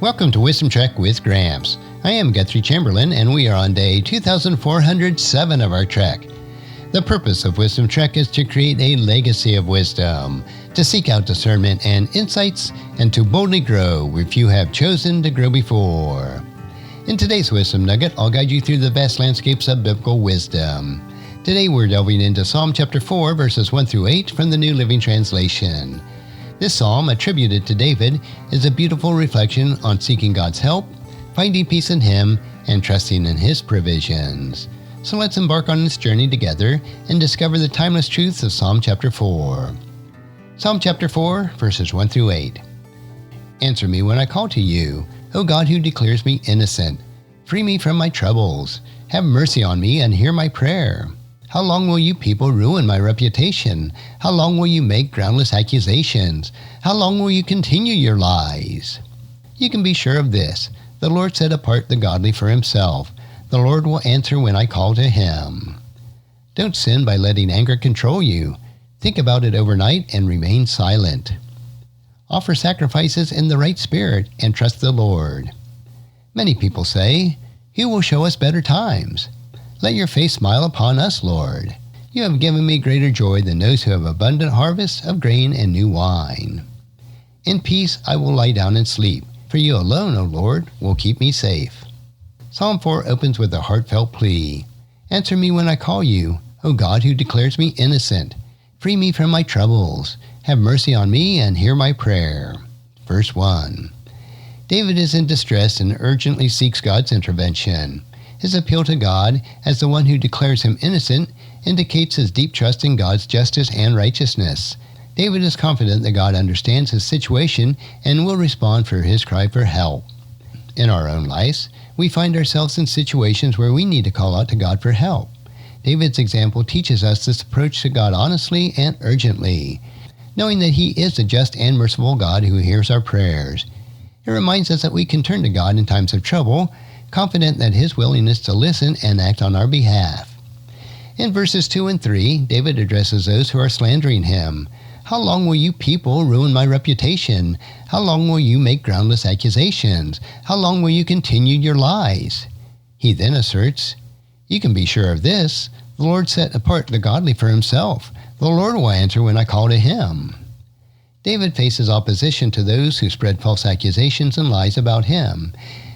Welcome to Wisdom Trek with Gramps. I am Guthrie Chamberlain, and we are on day 2407 of our trek. The purpose of Wisdom Trek is to create a legacy of wisdom, to seek out discernment and insights, and to boldly grow where few have chosen to grow before. In today's Wisdom Nugget, I'll guide you through the vast landscapes of biblical wisdom. Today we're delving into Psalm chapter 4, verses 1 through 8 from the New Living Translation. This psalm, attributed to David, is a beautiful reflection on seeking God's help, finding peace in Him, and trusting in His provisions. So let's embark on this journey together and discover the timeless truths of Psalm chapter 4. Psalm chapter 4, verses 1 through 8. Answer me when I call to you, O God who declares me innocent. Free me from my troubles. Have mercy on me and hear my prayer. How long will you people ruin my reputation? How long will you make groundless accusations? How long will you continue your lies? You can be sure of this. The Lord set apart the godly for Himself. The Lord will answer when I call to Him. Don't sin by letting anger control you. Think about it overnight and remain silent. Offer sacrifices in the right spirit and trust the Lord. Many people say, "Who will show us better times?" Let your face smile upon us, Lord. You have given me greater joy than those who have abundant harvests of grain and new wine. In peace I will lie down and sleep, for you alone, O Lord, will keep me safe. Psalm 4 opens with a heartfelt plea. Answer me when I call you, O God who declares me innocent. Free me from my troubles. Have mercy on me and hear my prayer. Verse 1. David is in distress and urgently seeks God's intervention. His appeal to God, as the one who declares him innocent, indicates his deep trust in God's justice and righteousness. David is confident that God understands his situation and will respond for his cry for help. In our own lives, we find ourselves in situations where we need to call out to God for help. David's example teaches us this approach to God honestly and urgently, knowing that He is a just and merciful God who hears our prayers. It reminds us that we can turn to God in times of trouble, confident that His willingness to listen and act on our behalf. In verses 2 and 3, David addresses those who are slandering him. How long will you people ruin my reputation? How long will you make groundless accusations? How long will you continue your lies? He then asserts, you can be sure of this. The Lord set apart the godly for Himself. The Lord will answer when I call to Him. David faces opposition to those who spread false accusations and lies about him.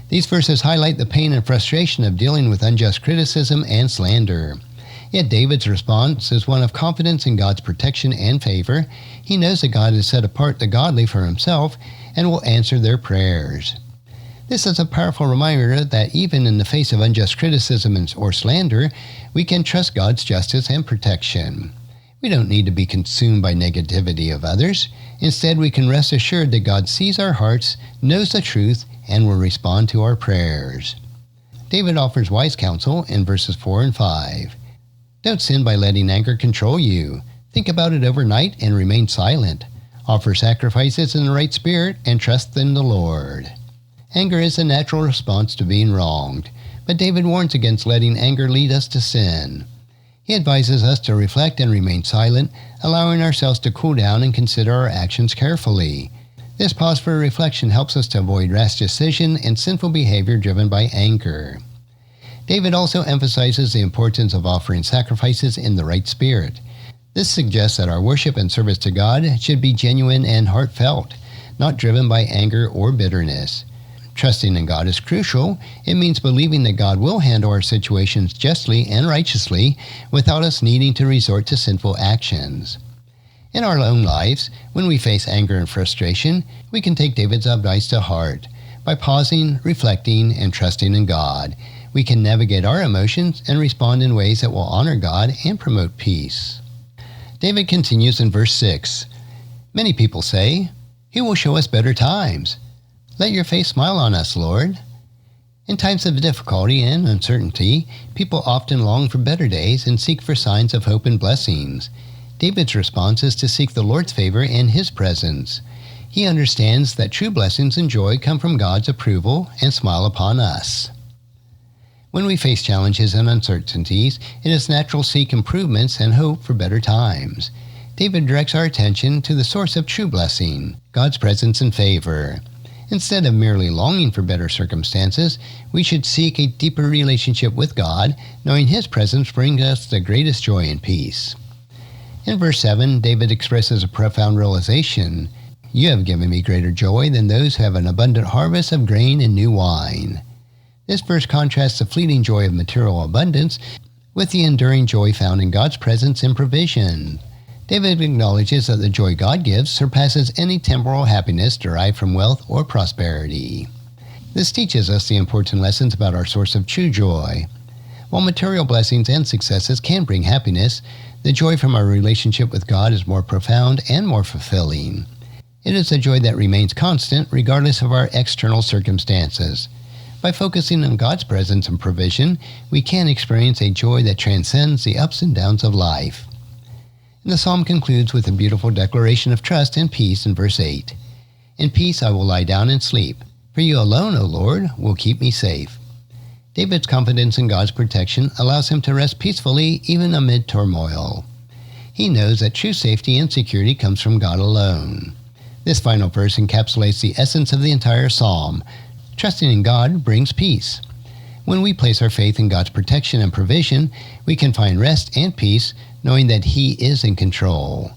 These verses highlight the pain and frustration of dealing with unjust criticism and slander. Yet David's response is one of confidence in God's protection and favor. He knows that God has set apart the godly for Himself and will answer their prayers. This is a powerful reminder that even in the face of unjust criticism or slander, we can trust God's justice and protection. We don't need to be consumed by negativity of others. Instead, we can rest assured that God sees our hearts, knows the truth, and will respond to our prayers. David offers wise counsel in verses 4 and 5. Don't sin by letting anger control you. Think about it overnight and remain silent. Offer sacrifices in the right spirit and trust in the Lord. Anger is a natural response to being wronged, but David warns against letting anger lead us to sin. He advises us to reflect and remain silent, allowing ourselves to cool down and consider our actions carefully. This pause for reflection helps us to avoid rash decision and sinful behavior driven by anger. David also emphasizes the importance of offering sacrifices in the right spirit. This suggests that our worship and service to God should be genuine and heartfelt, not driven by anger or bitterness. Trusting in God is crucial. It means believing that God will handle our situations justly and righteously without us needing to resort to sinful actions. In our own lives, when we face anger and frustration, we can take David's advice to heart. By pausing, reflecting, and trusting in God, we can navigate our emotions and respond in ways that will honor God and promote peace. David continues in verse 6. Many people say, "Who will show us better times?" Let your face smile on us, Lord. In times of difficulty and uncertainty, people often long for better days and seek for signs of hope and blessings. David's response is to seek the Lord's favor and His presence. He understands that true blessings and joy come from God's approval and smile upon us. When we face challenges and uncertainties, it is natural to seek improvements and hope for better times. David directs our attention to the source of true blessing, God's presence and favor. Instead of merely longing for better circumstances, we should seek a deeper relationship with God, knowing His presence brings us the greatest joy and peace. In verse 7, David expresses a profound realization. You have given me greater joy than those who have an abundant harvest of grain and new wine. This verse contrasts the fleeting joy of material abundance with the enduring joy found in God's presence and provision. David acknowledges that the joy God gives surpasses any temporal happiness derived from wealth or prosperity. This teaches us the important lessons about our source of true joy. While material blessings and successes can bring happiness, the joy from our relationship with God is more profound and more fulfilling. It is a joy that remains constant regardless of our external circumstances. By focusing on God's presence and provision, we can experience a joy that transcends the ups and downs of life. And the psalm concludes with a beautiful declaration of trust and peace in verse 8. In peace I will lie down and sleep, for you alone, O Lord, will keep me safe. David's confidence in God's protection allows him to rest peacefully even amid turmoil. He knows that true safety and security comes from God alone. This final verse encapsulates the essence of the entire psalm. Trusting in God brings peace. When we place our faith in God's protection and provision, we can find rest and peace, knowing that He is in control.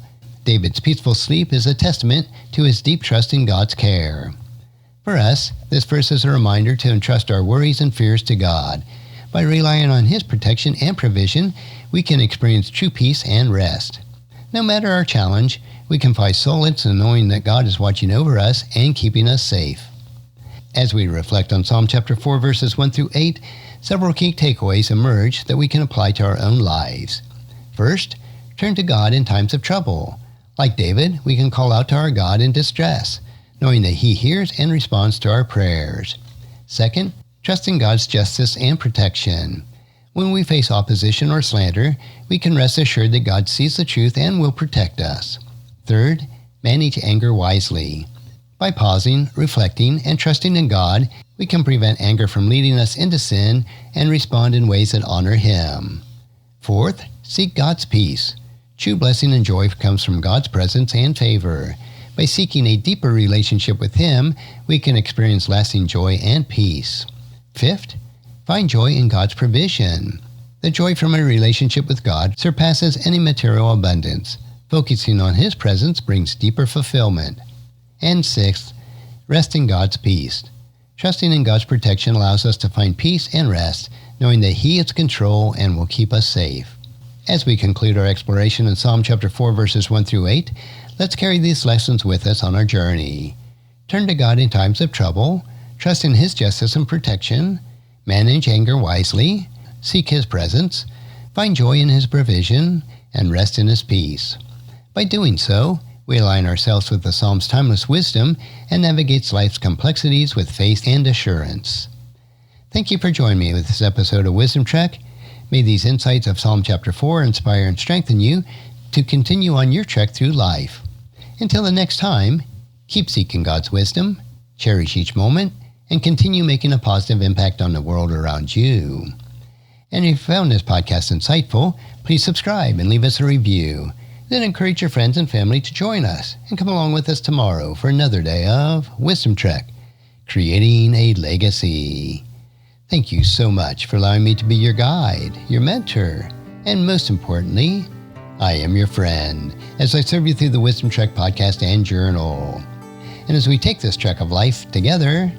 David's peaceful sleep is a testament to his deep trust in God's care. For us, this verse is a reminder to entrust our worries and fears to God. By relying on His protection and provision, we can experience true peace and rest. No matter our challenge, we can find solace in knowing that God is watching over us and keeping us safe. As we reflect on Psalm chapter 4, verses 1 through 8, several key takeaways emerge that we can apply to our own lives. First, turn to God in times of trouble. Like David, we can call out to our God in distress, knowing that He hears and responds to our prayers. Second, trust in God's justice and protection. When we face opposition or slander, we can rest assured that God sees the truth and will protect us. Third, manage anger wisely. By pausing, reflecting, and trusting in God, we can prevent anger from leading us into sin and respond in ways that honor Him. Fourth, seek God's peace. True blessing and joy comes from God's presence and favor. By seeking a deeper relationship with Him, we can experience lasting joy and peace. Fifth, find joy in God's provision. The joy from a relationship with God surpasses any material abundance. Focusing on His presence brings deeper fulfillment. And sixth, rest in God's peace. Trusting in God's protection allows us to find peace and rest, knowing that He is in control and will keep us safe. As we conclude our exploration in Psalm chapter 4, verses 1 through 8, let's carry these lessons with us on our journey. Turn to God in times of trouble, trust in His justice and protection, manage anger wisely, seek His presence, find joy in His provision, and rest in His peace. By doing so, we align ourselves with the Psalm's timeless wisdom and navigate life's complexities with faith and assurance. Thank you for joining me with this episode of Wisdom Trek. May these insights of Psalm chapter 4 inspire and strengthen you to continue on your trek through life. Until the next time, keep seeking God's wisdom, cherish each moment, and continue making a positive impact on the world around you. And if you found this podcast insightful, please subscribe and leave us a review. Then encourage your friends and family to join us and come along with us tomorrow for another day of Wisdom Trek, creating a legacy. Thank you so much for allowing me to be your guide, your mentor, and most importantly, I am your friend as I serve you through the Wisdom Trek podcast and journal. And as we take this trek of life together,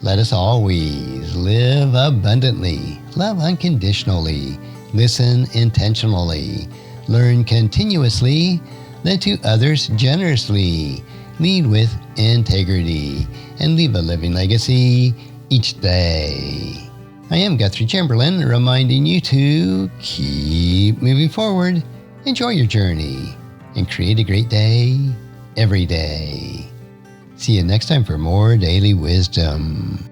let us always live abundantly, love unconditionally, listen intentionally, learn continuously, lend to others generously, lead with integrity, and leave a living legacy each day. I am Guthrie Chamberlain, reminding you to keep moving forward, enjoy your journey, and create a great day every day. See you next time for more daily wisdom.